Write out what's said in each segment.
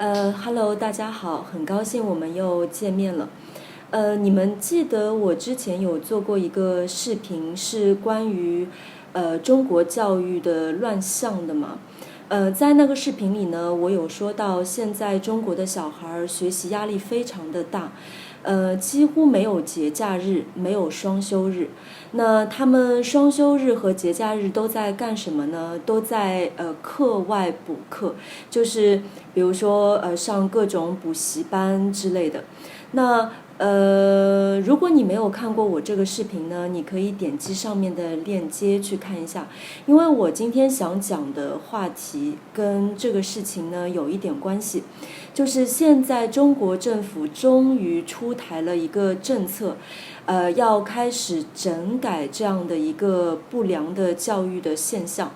Hello，大家好，很高兴我们又见面了。你们记得我之前有做过一个视频，是关于中国教育的乱象的吗？在那个视频里呢，我有说到现在中国的小孩学习压力非常的大，几乎没有节假日，没有双休日。那他们双休日和节假日都在干什么呢？都在课外补课，就是比如说上各种补习班之类的。那如果你没有看过我这个视频呢，你可以点击上面的链接去看一下，因为我今天想讲的话题跟这个事情呢有一点关系，就是现在中国政府终于出台了一个政策，要开始整改这样的一个不良的教育的现象，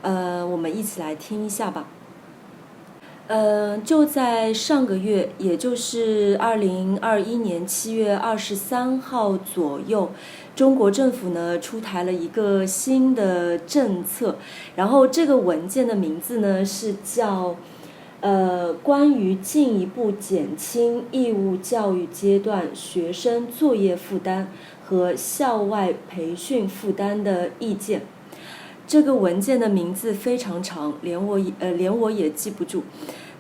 我们一起来听一下吧。就在上个月，也就是2021年7月23号左右，中国政府呢出台了一个新的政策，然后这个文件的名字呢是叫关于进一步减轻义务教育阶段学生作业负担和校外培训负担的意见。这个文件的名字非常长，连我也记不住。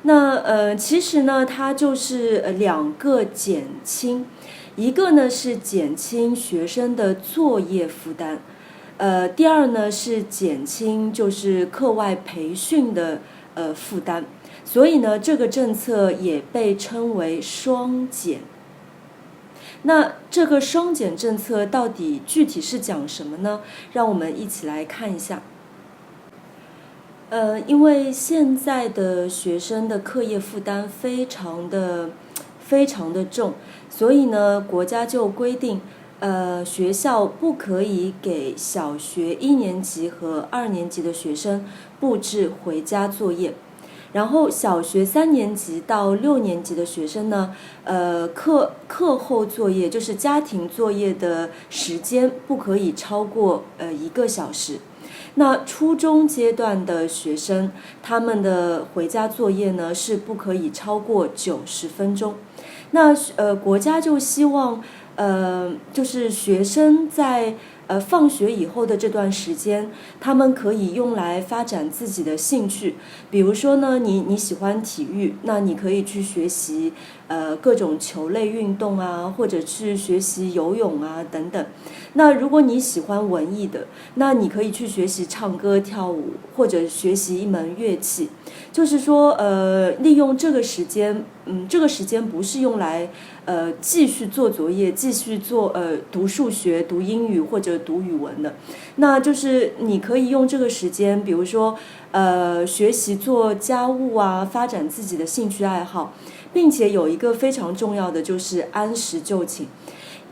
那其实呢，它就是两个减轻，一个呢是减轻学生的作业负担，第二呢是减轻就是课外培训的负担。所以呢，这个政策也被称为双减。那这个双减政策到底具体是讲什么呢？让我们一起来看一下。因为现在的学生的课业负担非常的重，所以呢，国家就规定，学校不可以给小学1年级和2年级的学生布置回家作业。然后小学3年级到6年级的学生呢，课后作业就是家庭作业的时间不可以超过1个小时。那初中阶段的学生，他们的回家作业呢是不可以超过90分钟。那国家就希望就是学生在放学以后的这段时间，他们可以用来发展自己的兴趣。比如说呢，你喜欢体育，那你可以去学习各种球类运动啊，或者去学习游泳啊等等。那如果你喜欢文艺的，那你可以去学习唱歌跳舞，或者学习一门乐器。就是说利用这个时间，这个时间不是用来继续做作业，继续做读数学、读英语或者读语文的。那就是你可以用这个时间，比如说学习做家务啊，发展自己的兴趣爱好，并且有一个非常重要的就是按时就寝。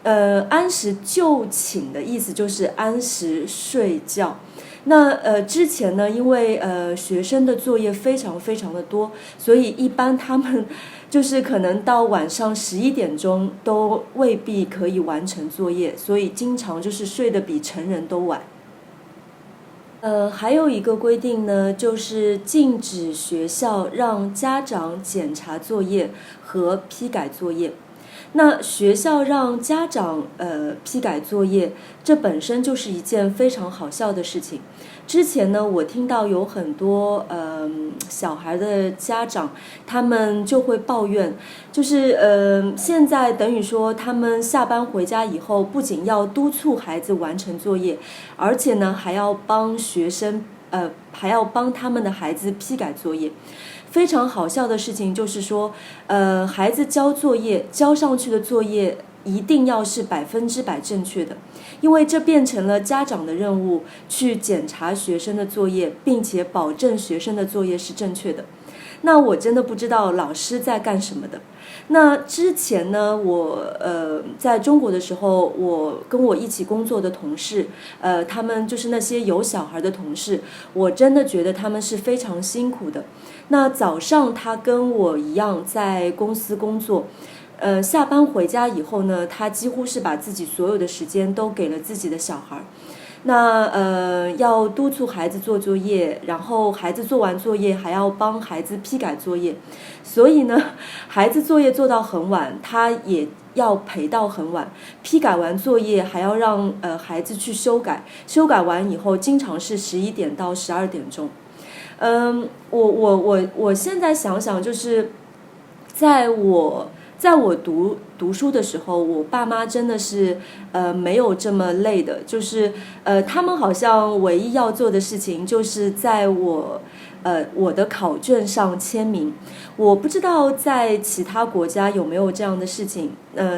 按时就寝的意思就是按时睡觉。那之前呢，因为学生的作业非常的多，所以一般他们就是可能到晚上11点钟都未必可以完成作业，所以经常就是睡得比成人都晚。还有一个规定呢，就是禁止学校让家长检查作业和批改作业。那学校让家长批改作业，这本身就是一件非常好笑的事情。之前呢，我听到有很多小孩的家长，他们就会抱怨，就是现在等于说他们下班回家以后，不仅要督促孩子完成作业，而且呢还要帮学生还要帮他们的孩子批改作业。非常好笑的事情就是说，孩子交作业交上去的作业一定要是100%正确的，因为这变成了家长的任务，去检查学生的作业，并且保证学生的作业是正确的。那我真的不知道老师在干什么的。那之前呢，我在中国的时候，我跟我一起工作的同事，他们就是那些有小孩的同事，我真的觉得他们是非常辛苦的。那早上他跟我一样在公司工作，下班回家以后呢，他几乎是把自己所有的时间都给了自己的小孩。那要督促孩子做作业，然后孩子做完作业还要帮孩子批改作业，所以呢，孩子作业做到很晚，他也要陪到很晚，批改完作业还要让孩子去修改，修改完以后经常是11点到12点钟。我现在想想，就是在我读书的时候，我爸妈真的是没有这么累的，就是他们好像唯一要做的事情就是在我的考卷上签名。我不知道在其他国家有没有这样的事情。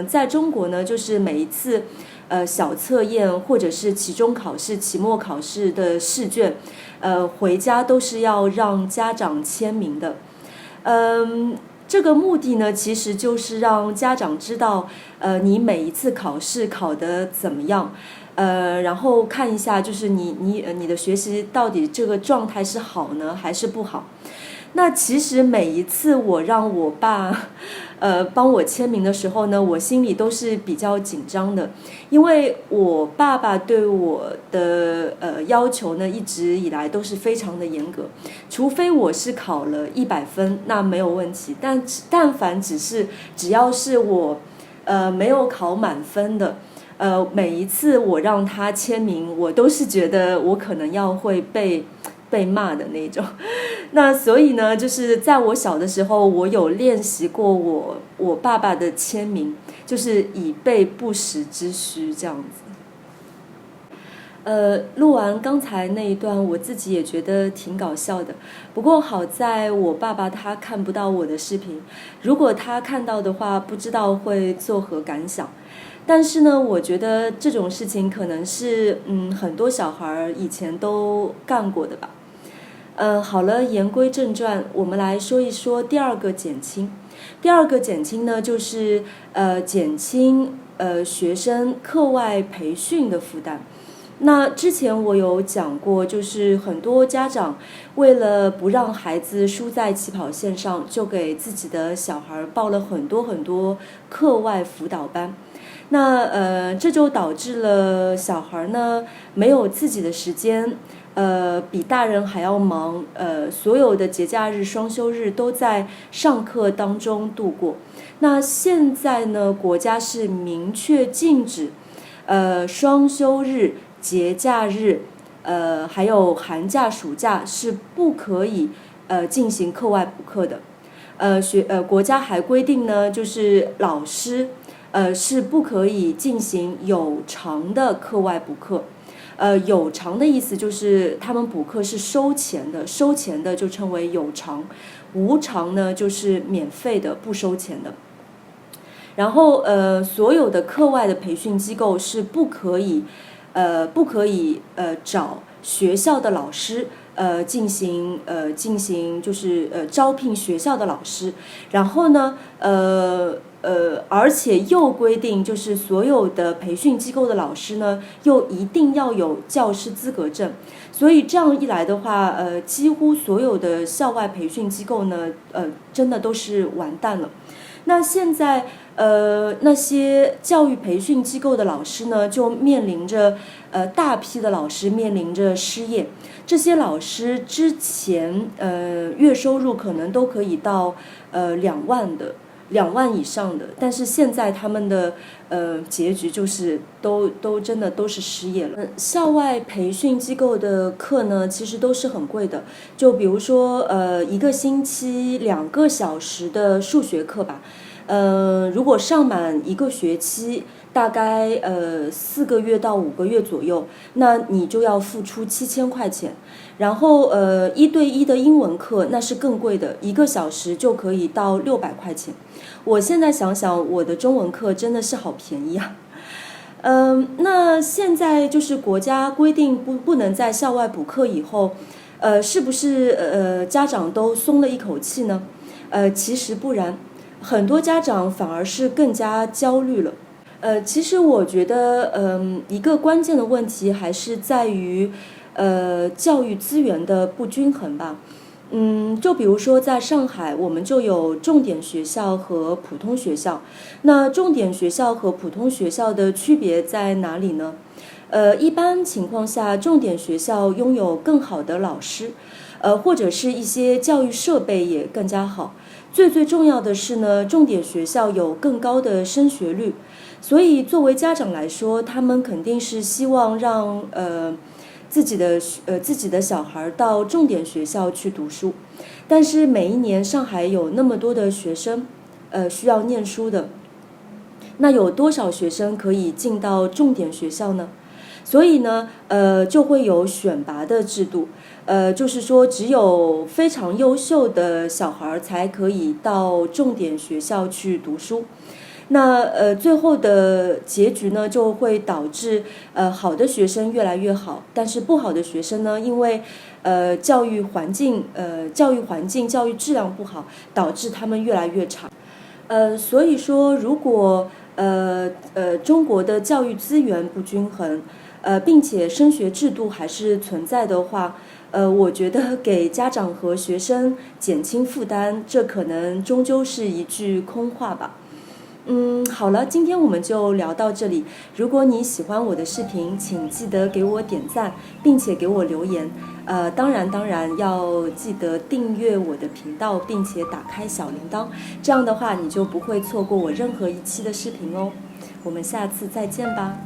在中国呢，就是每一次小测验或者是期中考试、期末考试的试卷，回家都是要让家长签名的。这个目的呢，其实就是让家长知道，你每一次考试考得怎么样，然后看一下，就是你的学习到底这个状态是好呢，还是不好。那其实每一次我让我爸帮我签名的时候呢，我心里都是比较紧张的，因为我爸爸对我的要求呢，一直以来都是非常的严格，除非我是考了100分，那没有问题，但凡只要是我没有考满分的，每一次我让他签名，我都是觉得我可能要会被骂的那种。那所以呢，就是在我小的时候，我有练习过我爸爸的签名，就是以备不时之需这样子。录完刚才那一段，我自己也觉得挺搞笑的。不过好在我爸爸他看不到我的视频，如果他看到的话，不知道会作何感想。但是呢，我觉得这种事情可能是很多小孩以前都干过的吧。好了，言归正传，我们来说一说第二个减轻。第二个减轻呢，就是减轻学生课外培训的负担。那之前我有讲过，就是很多家长为了不让孩子输在起跑线上，就给自己的小孩报了很多很多课外辅导班。那这就导致了小孩呢没有自己的时间，比大人还要忙，所有的节假日、双休日都在上课当中度过。那现在呢，国家是明确禁止，双休日、节假日，还有寒假、暑假是不可以进行课外补课的。国家还规定呢，就是老师是不可以进行有偿的课外补课。有偿的意思就是他们补课是收钱的，收钱的就称为有偿，无偿呢就是免费的，不收钱的。然后所有的课外的培训机构是不可以找学校的老师进行就是招聘学校的老师，然后呢而且又规定，就是所有的培训机构的老师呢，又一定要有教师资格证。所以这样一来的话，几乎所有的校外培训机构呢，真的都是完蛋了。那现在那些教育培训机构的老师呢，就面临着大批的老师面临着失业。这些老师之前月收入可能都可以到2万以上的，但是现在他们的结局就是都真的都是失业了。校外培训机构的课呢，其实都是很贵的，就比如说1个星期2个小时的数学课吧，如果上满1个学期，大概4个月到5个月左右，那你就要付出7000块钱。然后1对1的英文课那是更贵的，1个小时就可以到600块钱。我现在想想，我的中文课真的是好便宜啊。那现在就是国家规定不能在校外补课以后，是不是家长都松了一口气呢？其实不然，很多家长反而是更加焦虑了。其实我觉得，一个关键的问题还是在于，教育资源的不均衡吧。就比如说在上海，我们就有重点学校和普通学校。那重点学校和普通学校的区别在哪里呢？一般情况下，重点学校拥有更好的老师，或者是一些教育设备也更加好。最重要的是呢，重点学校有更高的升学率，所以作为家长来说，他们肯定是希望让自己的小孩到重点学校去读书。但是每一年上海有那么多的学生，需要念书的，那有多少学生可以进到重点学校呢？所以呢，就会有选拔的制度，就是说只有非常优秀的小孩才可以到重点学校去读书。那最后的结局呢，就会导致好的学生越来越好，但是不好的学生呢，因为教育环境、教育质量不好，导致他们越来越差。所以说，如果中国的教育资源不均衡，并且升学制度还是存在的话，我觉得给家长和学生减轻负担，这可能终究是一句空话吧。好了，今天我们就聊到这里。如果你喜欢我的视频，请记得给我点赞，并且给我留言。当然要记得订阅我的频道，并且打开小铃铛，这样的话你就不会错过我任何一期的视频哦。我们下次再见吧。